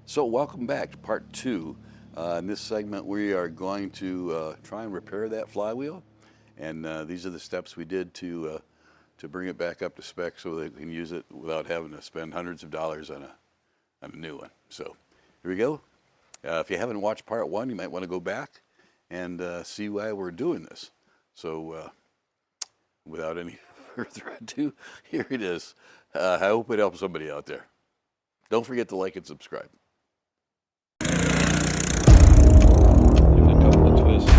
So welcome back to part two. In this segment, we are going to try and repair that flywheel, and these are the steps we did to bring it back up to spec so they can use it without having to spend hundreds of dollars on a new one. So here we go. If you haven't watched part one, you might want to go back and see why we're doing this. So without any further ado, here it is. I hope it helps somebody out there. Don't forget to like and subscribe. Give it a couple of twists.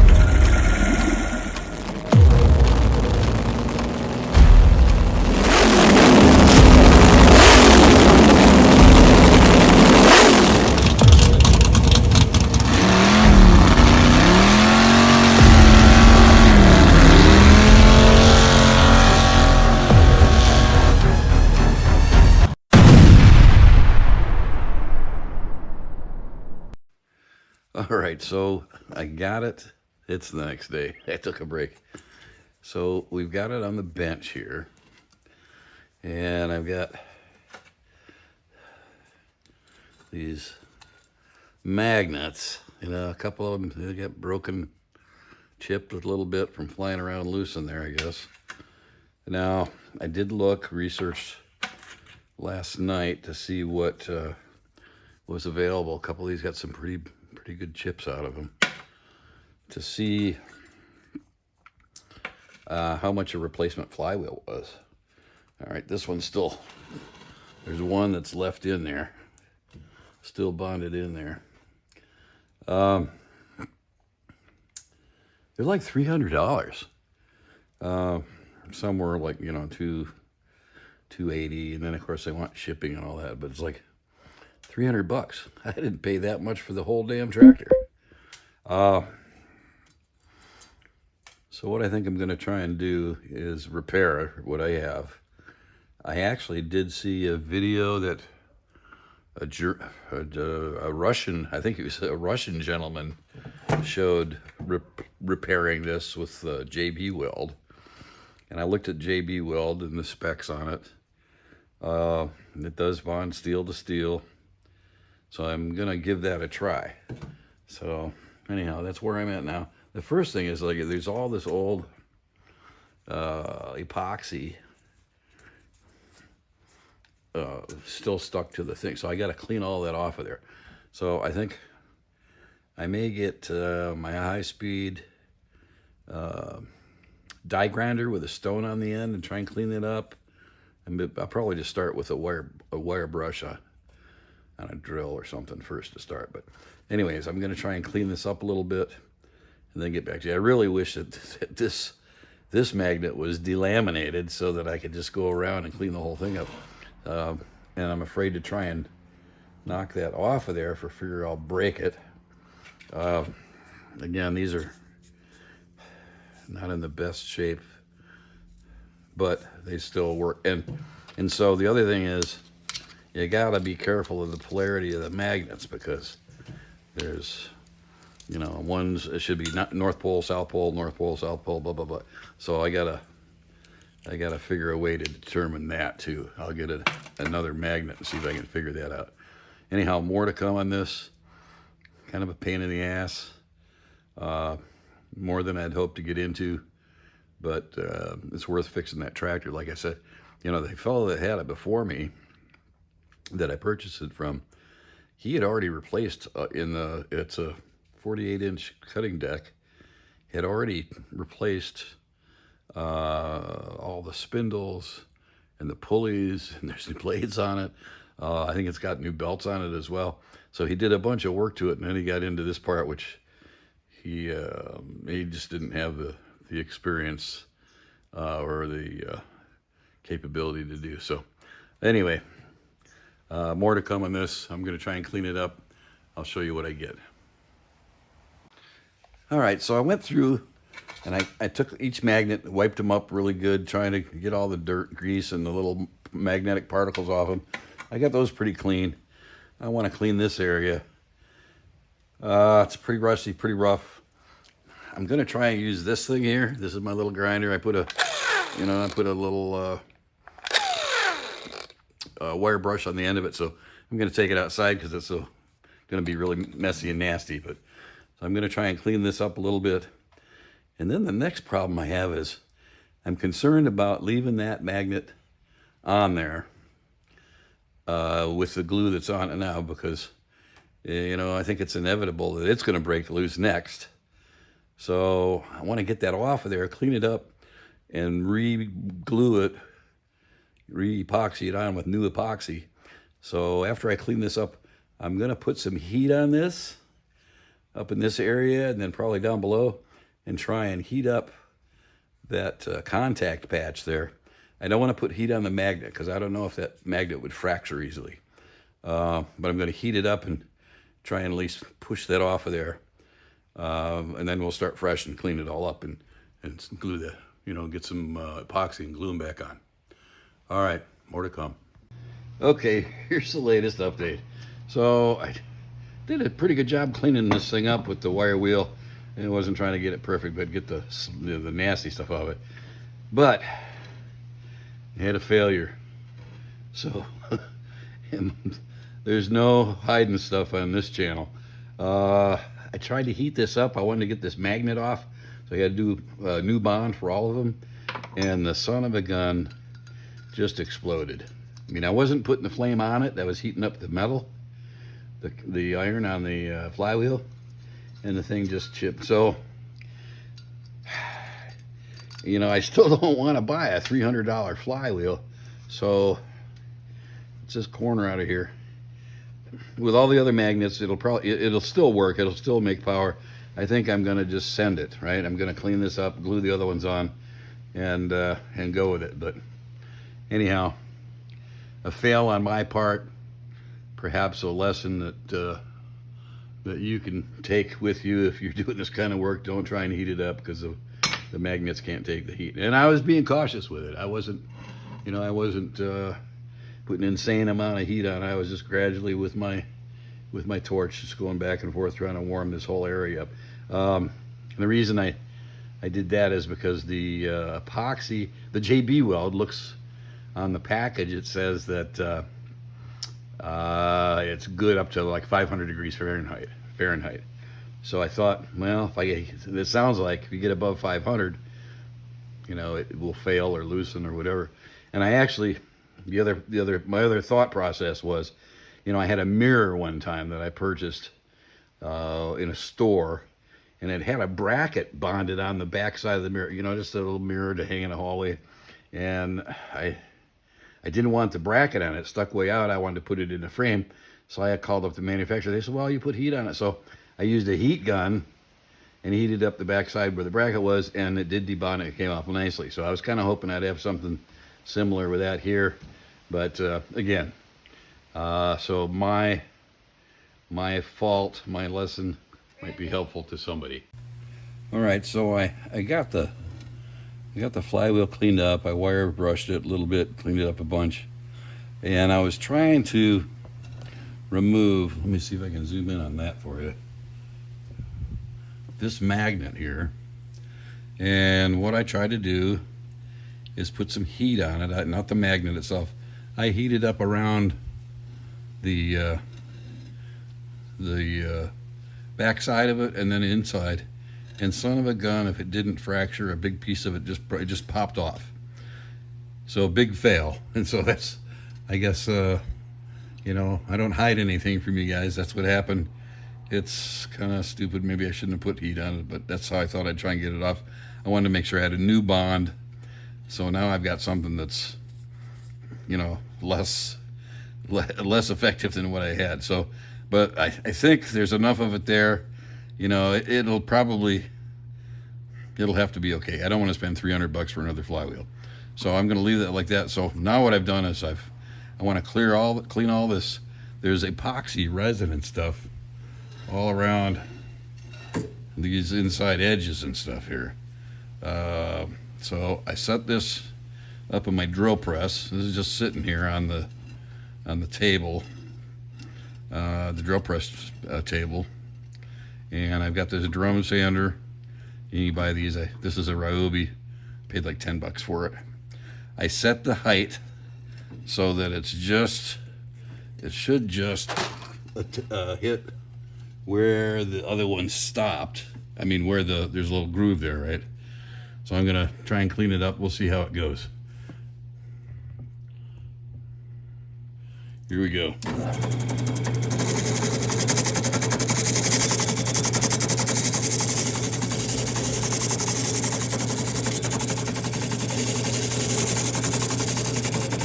All right, so I got it. It's the next day. I took a break. So we've got it on the bench here. And I've got these magnets. A couple of them, they got broken, chipped a little bit from flying around loose in there, I guess. Now, I did research last night to see what was available. A couple of these got some pretty good chips out of them, to see how much a replacement flywheel was. All right, this one's still, there's one that's left in there, still bonded in there. They're like $300. Somewhere like, $280, and then of course they want shipping and all that, but it's like $300. I didn't pay that much for the whole damn tractor. So what I think I'm going to try and do is repair what I have. I actually did see a video that a Russian, I think it was a Russian gentleman, showed repairing this with JB Weld. And I looked at JB Weld and the specs on it. It does bond steel to steel. So I'm going to give that a try. So anyhow, that's where I'm at now. The first thing is, like, there's all this old epoxy still stuck to the thing. So I got to clean all that off of there. So I think I may get my high-speed die grinder with a stone on the end and try and clean it up. And I'll probably just start with a wire brush on a drill or something first to start. But anyways, I'm going to try and clean this up a little bit and then get back to you. I really wish that this magnet was delaminated so that I could just go around and clean the whole thing up. And I'm afraid to try and knock that off of there for fear I'll break it. Again, these are not in the best shape, but they still work. And so the other thing is, you gotta be careful of the polarity of the magnets, because there's, ones, it should be not North Pole, South Pole, North Pole, South Pole, blah, blah, blah. So I gotta figure a way to determine that too. I'll get another magnet and see if I can figure that out. Anyhow, more to come on this. Kind of a pain in the ass. More than I'd hoped to get into, but it's worth fixing that tractor. Like I said, the fellow that had it before me, that I purchased it from, he had already replaced it's a 48-inch cutting deck, had already replaced all the spindles and the pulleys, and there's new blades on it. I think it's got new belts on it as well. So he did a bunch of work to it, and then he got into this part, which he just didn't have the experience or the capability to do. So anyway, more to come on this. I'm going to try and clean it up. I'll show you what I get. All right, so I went through and I took each magnet, wiped them up really good, trying to get all the dirt, grease, and the little magnetic particles off them. I got those pretty clean. I want to clean this area. It's pretty rusty, pretty rough. I'm going to try and use this thing here. This is my little grinder. I put a little wire brush on the end of it. So I'm going to take it outside because it's so going to be really messy and nasty. But so I'm going to try and clean this up a little bit. And then the next problem I have is I'm concerned about leaving that magnet on there with the glue that's on it now, because I think it's inevitable that it's going to break loose next. So I want to get that off of there, clean it up, and re-glue it, re-epoxy it on with new epoxy. So after I clean this up, I'm going to put some heat on this up in this area and then probably down below, and try and heat up that contact patch there. I don't want to put heat on the magnet because I don't know if that magnet would fracture easily. But I'm going to heat it up and try and at least push that off of there. And then we'll start fresh and clean it all up and glue the, get some epoxy and glue them back on. All right, more to come. Okay, here's the latest update. So I did a pretty good job cleaning this thing up with the wire wheel. And I wasn't trying to get it perfect, but get the nasty stuff out of it. But I had a failure. So and there's no hiding stuff on this channel. I tried to heat this up. I wanted to get this magnet off, so I had to do a new bond for all of them. And the son of a gun just exploded. I mean, I wasn't putting the flame on it. I was heating up the metal, the iron on the flywheel, and the thing just chipped. So, I still don't want to buy a $300 flywheel. So, it's this corner out of here. With all the other magnets, it'll still work. It'll still make power. I think I'm going to just send it, right? I'm going to clean this up, glue the other ones on, and go with it. But anyhow, a fail on my part, perhaps a lesson that you can take with you if you're doing this kind of work. Don't try and heat it up because the magnets can't take the heat. And I was being cautious with it. I wasn't putting an insane amount of heat on. I was just gradually with my torch, just going back and forth trying to warm this whole area up. And the reason I did that is because the epoxy, the JB weld, looks on the package, it says that it's good up to like 500 degrees Fahrenheit. So I thought, well, it sounds like if you get above 500, it will fail or loosen or whatever. And I actually, my other thought process was, I had a mirror one time that I purchased in a store, and it had a bracket bonded on the back side of the mirror, just a little mirror to hang in the hallway. And I didn't want the bracket on it stuck way out. I wanted to put it in a frame. So I called up the manufacturer. They said, well, you put heat on it. So I used a heat gun and heated up the back side where the bracket was, and it did debond it. It came off nicely. So I was kind of hoping I'd have something similar with that here. But again, so my fault, my lesson might be helpful to somebody. All right, so I got the flywheel cleaned up. I wire brushed it a little bit, cleaned it up a bunch, and I was trying to remove, let me see if I can zoom in on that for you, this magnet here. And what I tried to do is put some heat on it, not the magnet itself. I heated up around the back side of it and then inside. And son of a gun, if it didn't fracture, a big piece of it just popped off. So big fail. And so that's, I guess, I don't hide anything from you guys. That's what happened. It's kind of stupid. Maybe I shouldn't have put heat on it, but that's how I thought I'd try and get it off. I wanted to make sure I had a new bond. So now I've got something that's, less effective than what I had. So, but I think there's enough of it there. It'll have to be okay. I don't want to spend $300 for another flywheel. So I'm going to leave that like that. So now what I've done is I want to clean all this. There's epoxy resin and stuff all around these inside edges and stuff here. So I set this up in my drill press. This is just sitting here on the table, the drill press table. And I've got this drum sander. You buy these. This is a Ryobi. Paid like $10 for it. I set the height so that it should just hit where the other one stopped. I mean, where there's a little groove there, right? So I'm gonna try and clean it up. We'll see how it goes. Here we go.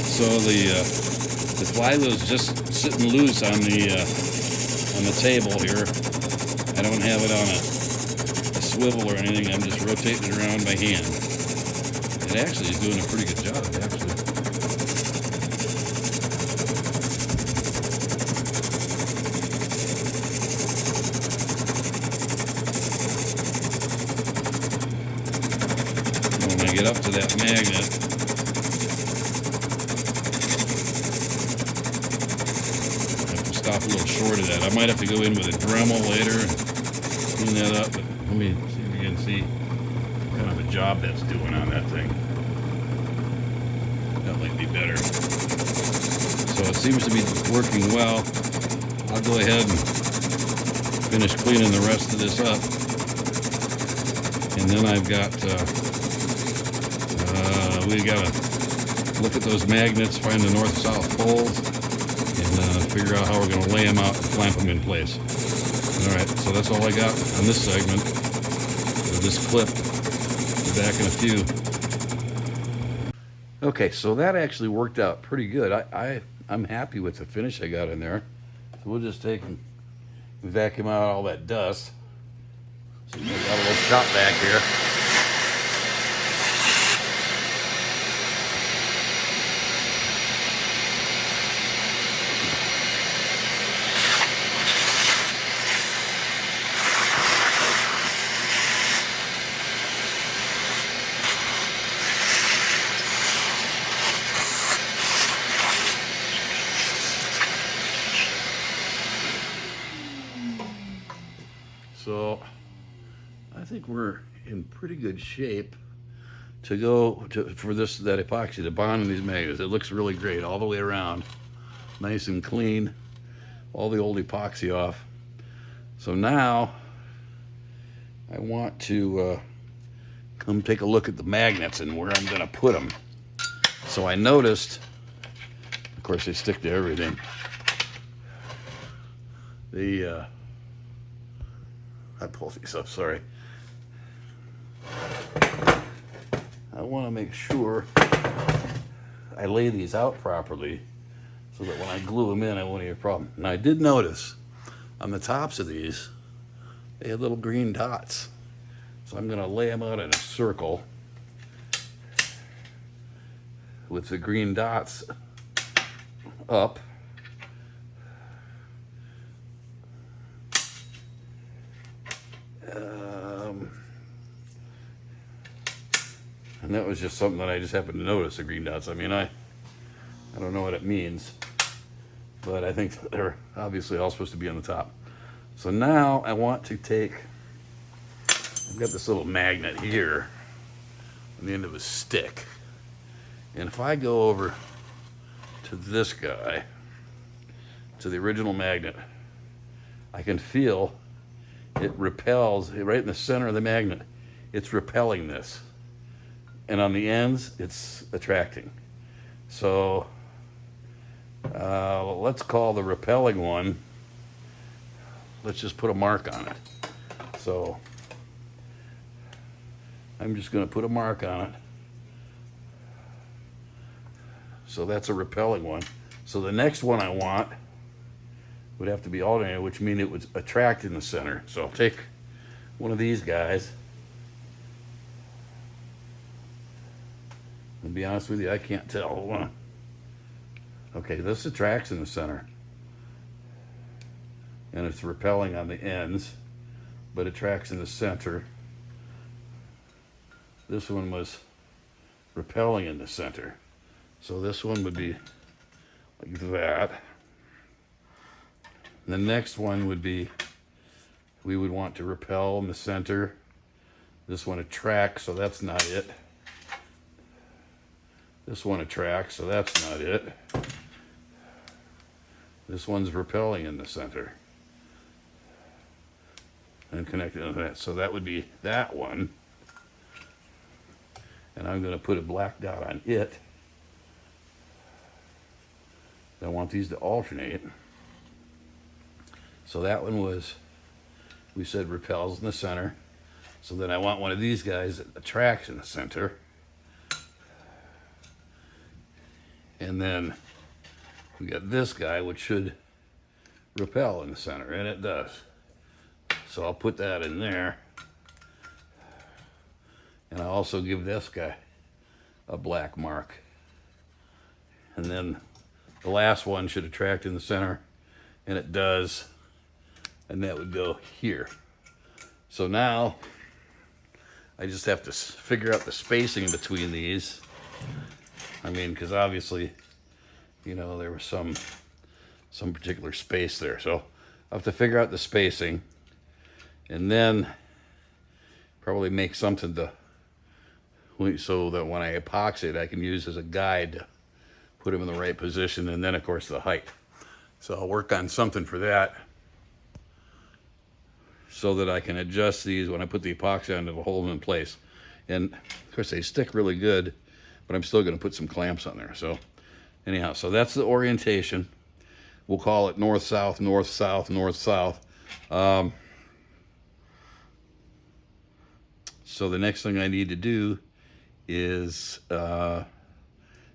So the flywheel's just sitting loose on the table here. I don't have it on a swivel or anything. I'm just rotating it around by hand. It actually is doing a pretty good job, actually. When I get up to that magnet, stop a little short of that. I might have to go in with a Dremel later and clean that up, but let me see if you can see what kind of a job that's doing on that thing. That might be better. So it seems to be working well. I'll go ahead and finish cleaning the rest of this up. And then I've got, we got to look at those magnets, find the north-south poles, and figure out how we're going to lay them out and clamp them in place. Alright, so that's all I got on this segment of this clip. Be back in a few. Okay, so that actually worked out pretty good. I'm happy with the finish I got in there. So we'll just take and vacuum out all that dust. So we got a little shop back here. So I think we're in pretty good shape to go for that epoxy, to bond in these magnets. It looks really great all the way around, nice and clean, all the old epoxy off. So now I want to come take a look at the magnets and where I'm going to put them. So I noticed, of course they stick to everything, I pulled these up, sorry. I want to make sure I lay these out properly so that when I glue them in, I won't have a problem. Now I did notice on the tops of these, they had little green dots. So I'm going to lay them out in a circle with the green dots up. And that was just something that I just happened to notice, the green dots. I mean, I don't know what it means, but I think they're obviously all supposed to be on the top. So now I want to take, I've got this little magnet here on the end of a stick. And if I go over to this guy, to the original magnet, I can feel it repels, right in the center of the magnet, it's repelling this. And on the ends, it's attracting. So let's call the repelling one, let's just put a mark on it. So I'm just going to put a mark on it. So that's a repelling one. So the next one I want would have to be alternating, which means it would attract in the center. So I'll take one of these guys. To be honest with you, I can't tell. Hold on. Okay, this attracts in the center. And it's repelling on the ends, but attracts in the center. This one was repelling in the center. So this one would be like that. The next one would be, we would want to repel in the center. This one attracts, so that's not it. This one attracts, so that's not it. This one's repelling in the center. And connected to that. So that would be that one. And I'm going to put a black dot on it. I want these to alternate. So that one was, we said repels in the center. So then I want one of these guys that attracts in the center. And then we got this guy, which should repel in the center, and it does. So I'll put that in there. And I'll also give this guy a black mark. And then the last one should attract in the center, and it does. And that would go here. So now I just have to figure out the spacing between these. I mean, because obviously, you know, there was some particular space there. So I have to figure out the spacing, and then probably make something to, so that when I epoxy it, I can use as a guide to put them in the right position, and then of course the height. So I'll work on something for that, so that I can adjust these when I put the epoxy on to hold them in place. And of course they stick really good, but I'm still going to put some clamps on there. So anyhow, so that's the orientation. We'll call it north-south, north-south, north-south. So the next thing I need to do is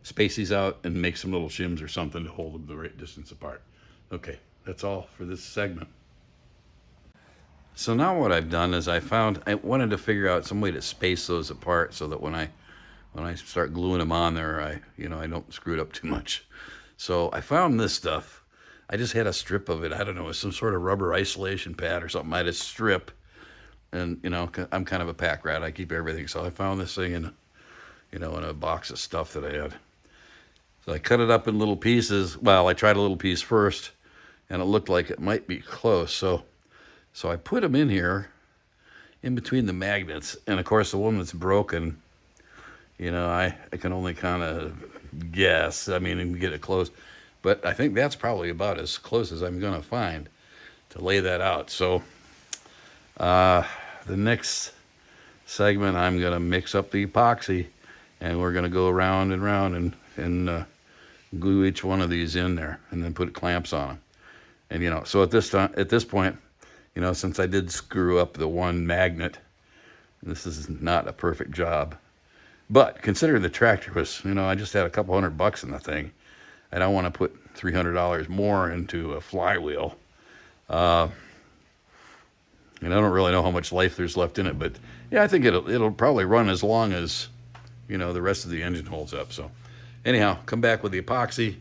space these out and make some little shims or something to hold them the right distance apart. Okay, that's all for this segment. So now what I've done is I wanted to figure out some way to space those apart so that when I start gluing them on there, I don't screw it up too much. So I found this stuff. I just had a strip of it. I don't know, some sort of rubber isolation pad or something. I had a strip, and I'm kind of a pack rat. I keep everything. So I found this thing in a box of stuff that I had. So I cut it up in little pieces. Well, I tried a little piece first, and it looked like it might be close. So I put them in here, in between the magnets. And of course, the one that's broken, I can only kind of guess. I mean, and get it close. But I think that's probably about as close as I'm going to find to lay that out. So the next segment, I'm going to mix up the epoxy, and we're going to go around and round and glue each one of these in there, and then put clamps on them. And so at this point, since I did screw up the one magnet, this is not a perfect job. But considering the tractor was, I just had a couple $100 in the thing. I don't want to put $300 more into a flywheel. And I don't really know how much life there's left in it, but yeah, I think it'll probably run as long as, the rest of the engine holds up. So anyhow, come back with the epoxy.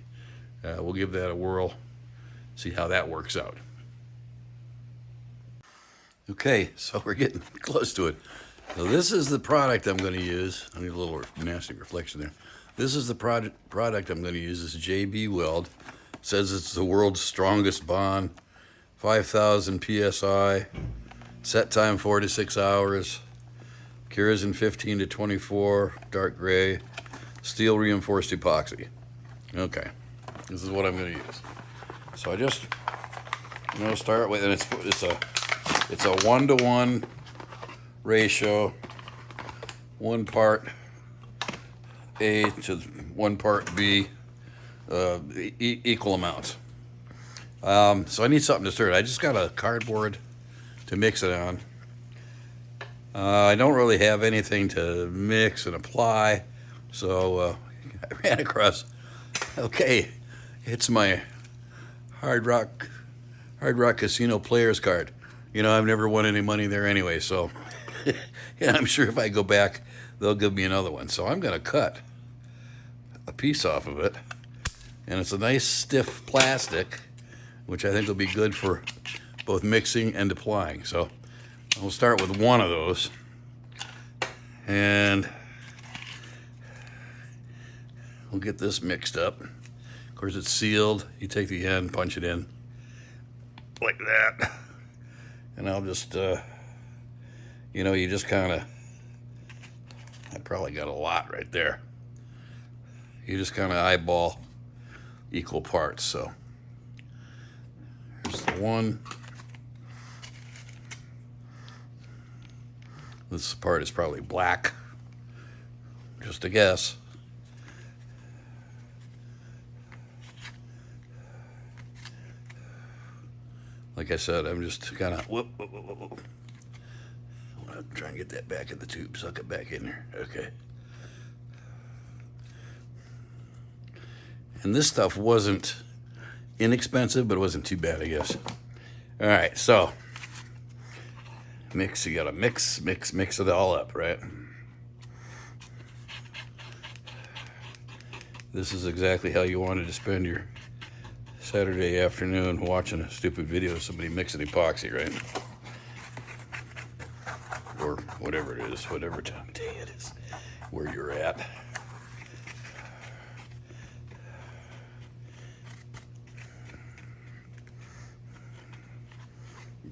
We'll give that a whirl, see how that works out. Okay, so we're getting close to it. So this is the product I'm going to use. I need a little nasty reflection there. This is the product I'm going to use. This JB Weld. It says it's the world's strongest bond. 5,000 PSI. Set time 4 to 6 hours. Cures in 15 to 24. Dark gray. Steel reinforced epoxy. Okay, this is what I'm going to use. So I just, start with, and it's a 1-to-1 ratio, 1 part A to 1 part B, equal amounts. So I need something to stir it. I just got a cardboard to mix it on. I don't really have anything to mix and apply, so I ran across, okay, it's my Hard Rock Casino player's card. I've never won any money there anyway, so I'm sure if I go back, they'll give me another one. So I'm going to cut a piece off of it, and it's a nice stiff plastic, which I think will be good for both mixing and applying. So we'll start with one of those, and we'll get this mixed up. Of course, it's sealed. You take the end, punch it in like that. And I'll just, you just kind of, I probably got a lot right there. You just kind of eyeball equal parts. So one. This part is probably black. Just a guess. Like I said, I'm just kind of whoop. I want to try and get that back in the tube, suck it back in there. Okay. And this stuff wasn't inexpensive, but it wasn't too bad, I guess. All right, so mix. You gotta mix it all up, right? This is exactly how you wanted to spend your Saturday afternoon watching a stupid video of somebody mixing epoxy, right? Or whatever it is, whatever time of day it is, where you're at.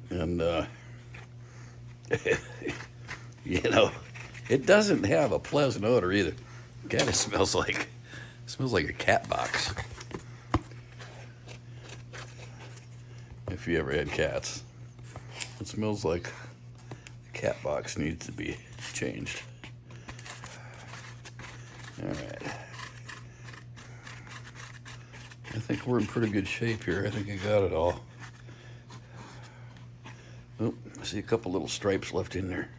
And, you know, it doesn't have a pleasant odor either. It kind of smells like a cat box. If you ever had cats, it smells like the cat box needs to be changed. All right. I think we're in pretty good shape here. I think I got it all. Oh, I see a couple little stripes left in there.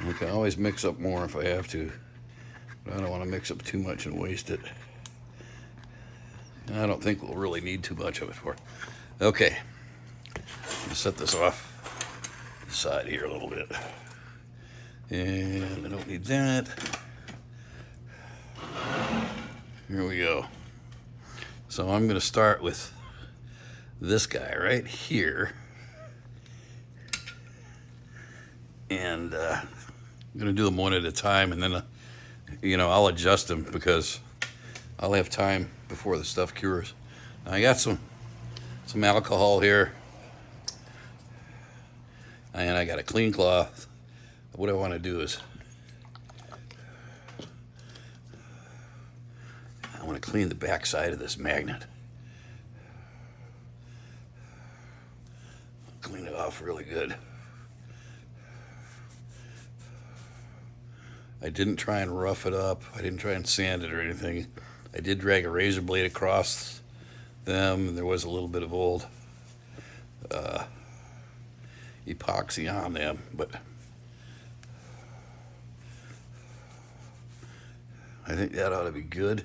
I can always mix up more if I have to, but I don't want to mix up too much and waste it. I don't think we'll really need too much of it for. Okay, I'll set this off the side here a little bit. And I don't need that. Here we go. So I'm going to start with this guy right here. And I'm going to do them one at a time, and then, I'll adjust them because I'll have time before the stuff cures. Now, I got some alcohol here, and I got a clean cloth. What I want to do is I want to clean the back side of this magnet. Clean it off really good. I didn't try and rough it up. I didn't try and sand it or anything. I did drag a razor blade across them, and there was a little bit of old epoxy on them, but I think that ought to be good.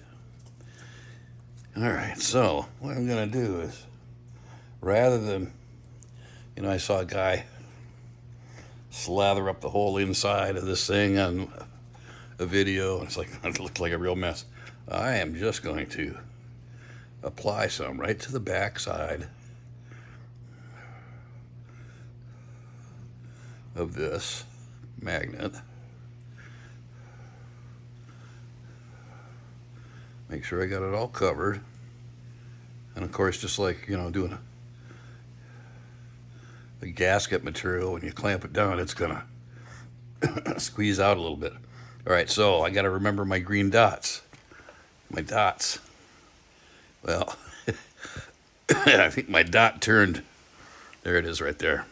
All right, so what I'm going to do is, rather than, I saw a guy slather up the whole inside of this thing on a video, and it's like, it looked like a real mess. I am just going to apply some right to the back side of this magnet. Make sure I got it all covered. And of course, just like, doing a gasket material, when you clamp it down, it's gonna squeeze out a little bit. All right, so I gotta remember my green dots. My dots. Well, I think my dot turned, there it is right there.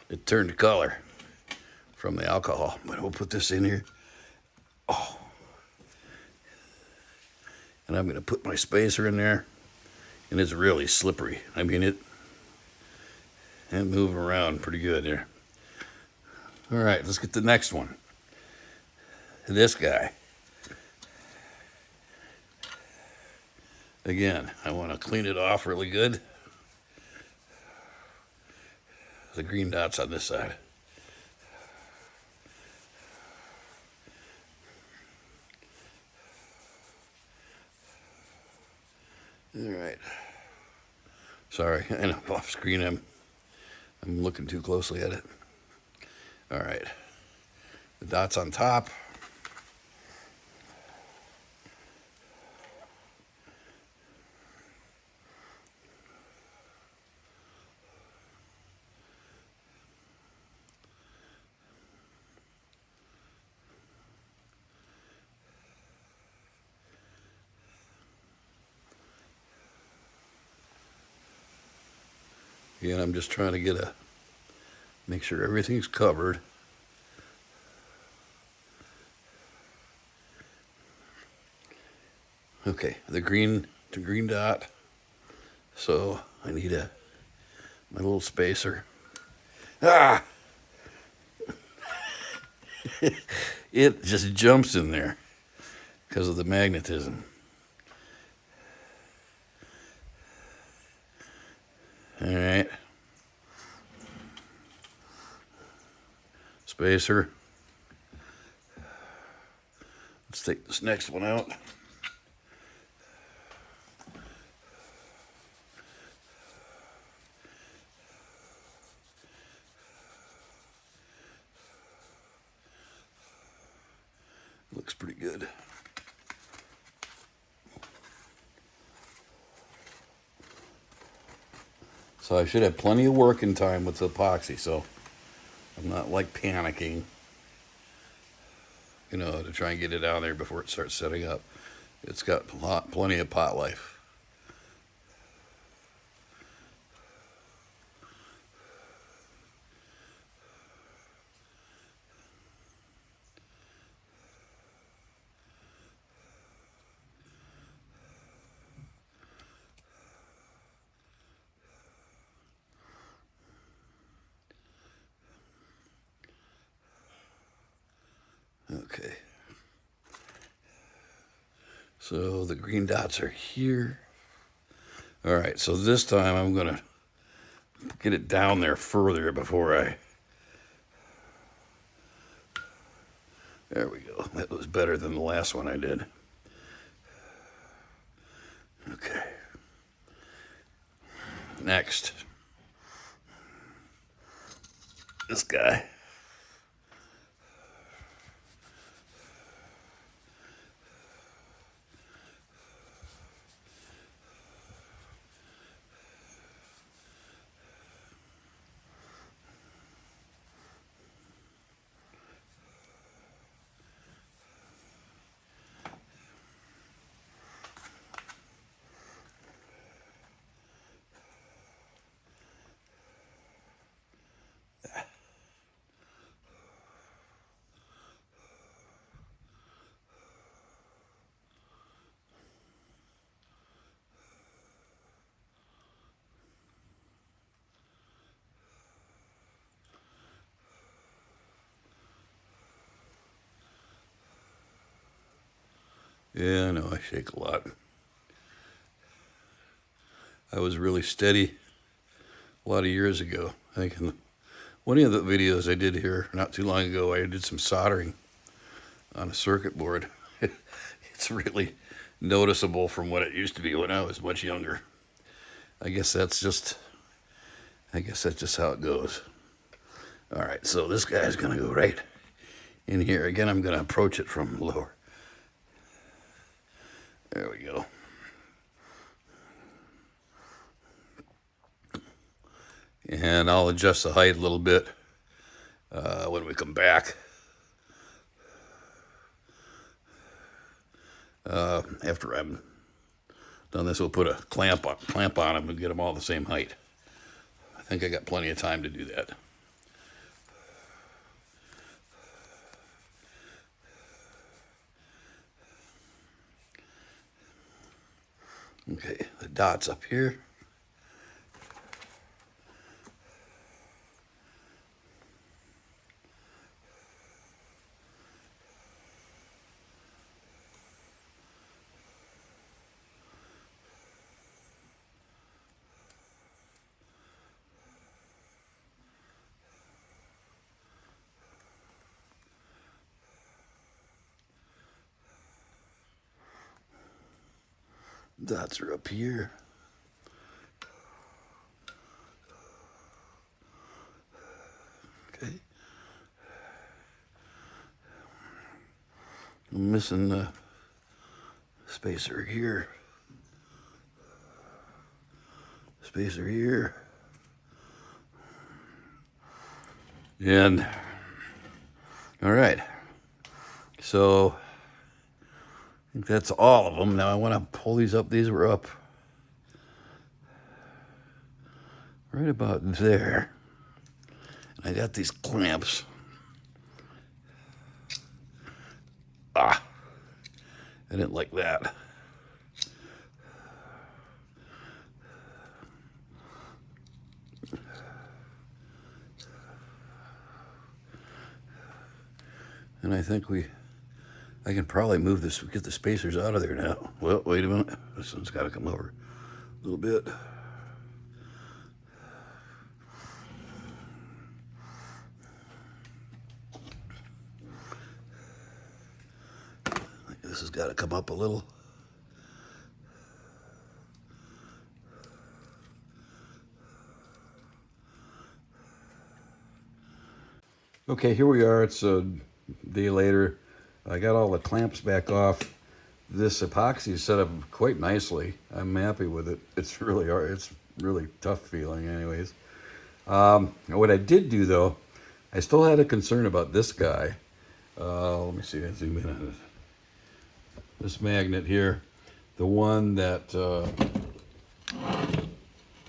It turned color from the alcohol. But we'll put this in here. Oh. And I'm going to put my spacer in there, and it's really slippery. I mean, it's moving around pretty good there. All right, let's get the next one. This guy. Again, I want to clean it off really good. The green dots on this side. All right. Sorry, I know, off screen I'm looking too closely at it. All right. The dots on top. And I'm just trying to make sure everything's covered. Okay, the green dot. So I need my little spacer. Ah! It just jumps in there because of the magnetism. All right. Spacer. Let's take this next one out. Looks pretty good. So I should have plenty of working time with the epoxy, so I'm not like panicking, to try and get it out there before it starts setting up. It's got plenty of pot life. Okay. So the green dots are here. All right, so this time I'm going to get it down there further before there we go. That was better than the last one I did. Okay. Next. This guy. Yeah, I know I shake a lot. I was really steady a lot of years ago. I think in one of the videos I did here not too long ago, I did some soldering on a circuit board. It's really noticeable from what it used to be when I was much younger. I guess that's just how it goes. All right, so this guy's gonna go right in here. Again, I'm gonna approach it from lower. There we go. And I'll adjust the height a little bit when we come back. After I'm done this, we'll put a clamp on them and get them all the same height. I think I got plenty of time to do that. Okay, the dot's up here. Dots are up here. Okay. I'm missing the spacer here. Spacer here. And all right. So I think that's all of them. Now I want to pull these up. These were up right about there. And I got these clamps. I didn't like that. And I think I can probably move this, get the spacers out of there now. Well, wait a minute. This one's got to come over a little bit. This has got to come up a little. Okay, here we are. It's a day later. I got all the clamps back off. This epoxy is set up quite nicely. I'm happy with it. It's really tough feeling anyways. What I did do though, I still had a concern about this guy. Let me see, I zoom in on it. This magnet here, the one that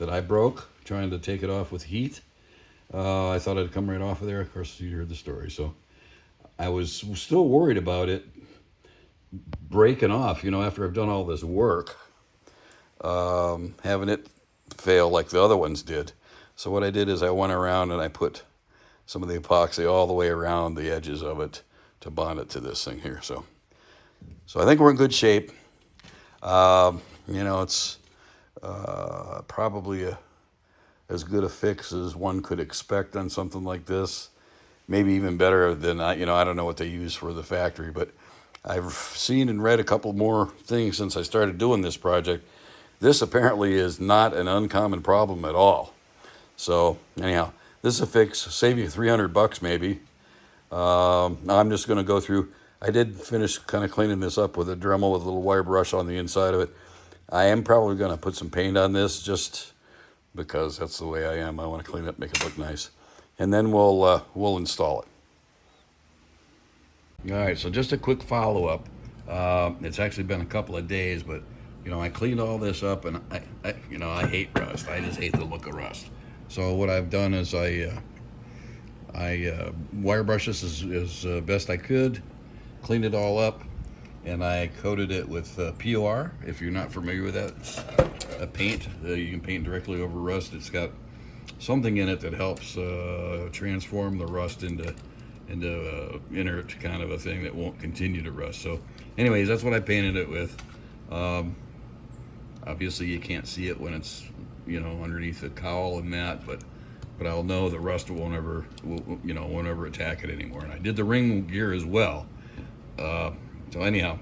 I broke trying to take it off with heat. I thought it'd come right off of there. Of course, you heard the story. So I was still worried about it breaking off, after I've done all this work, having it fail like the other ones did. So what I did is I went around and I put some of the epoxy all the way around the edges of it to bond it to this thing here. So I think we're in good shape. It's probably as good a fix as one could expect on something like this. Maybe even better than I don't know what they use for the factory, but I've seen and read a couple more things since I started doing this project. This apparently is not an uncommon problem at all. So anyhow, this is a fix, save you $300 maybe. I'm just going to go through. I did finish kind of cleaning this up with a Dremel with a little wire brush on the inside of it. I am probably going to put some paint on this just because that's the way I am. I want to clean it, make it look nice. And then we'll install it. All right, so just a quick follow-up. It's actually been a couple of days, but I cleaned all this up, and I hate rust. I just hate the look of rust. So what I've done is I wire brushed this as best I could, cleaned it all up, and I coated it with POR. If you're not familiar with that, it's a paint. You can paint directly over rust. It's got something in it that helps transform the rust into inert kind of a thing that won't continue to rust. So anyways, that's what I painted it with. Obviously you can't see it when it's underneath the cowl and that, but I'll know the rust won't ever attack it anymore. And I did the ring gear as well. So anyhow,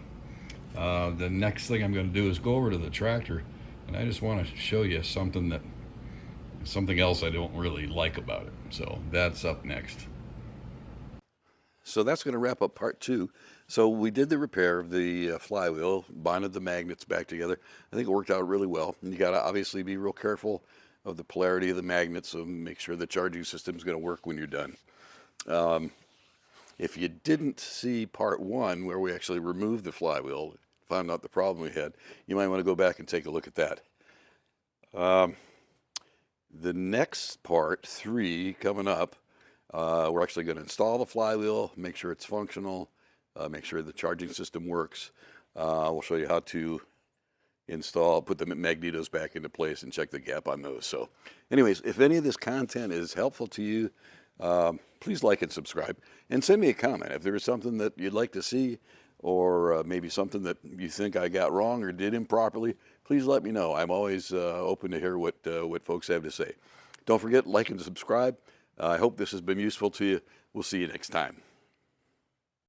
the next thing I'm going to do is go over to the tractor, and I just want to show you something else I don't really like about it. So that's up next. So that's going to wrap up part 2. So we did the repair of the flywheel, bonded the magnets back together. I think it worked out really well. And you got to obviously be real careful of the polarity of the magnets, so make sure the charging system is going to work when you're done. If you didn't see part 1, where we actually removed the flywheel, found out the problem we had, you might want to go back and take a look at that. The next part 3 coming up, we're actually going to install the flywheel, make sure it's functional, make sure the charging system works. We'll show you how to put the magnetos back into place and check the gap on those. So anyways, if any of this content is helpful to you, please like and subscribe, and send me a comment if there is something that you'd like to see, or maybe something that you think I got wrong or did improperly. Please let me know. I'm always open to hear what folks have to say. Don't forget, like and subscribe. I hope this has been useful to you. We'll see you next time.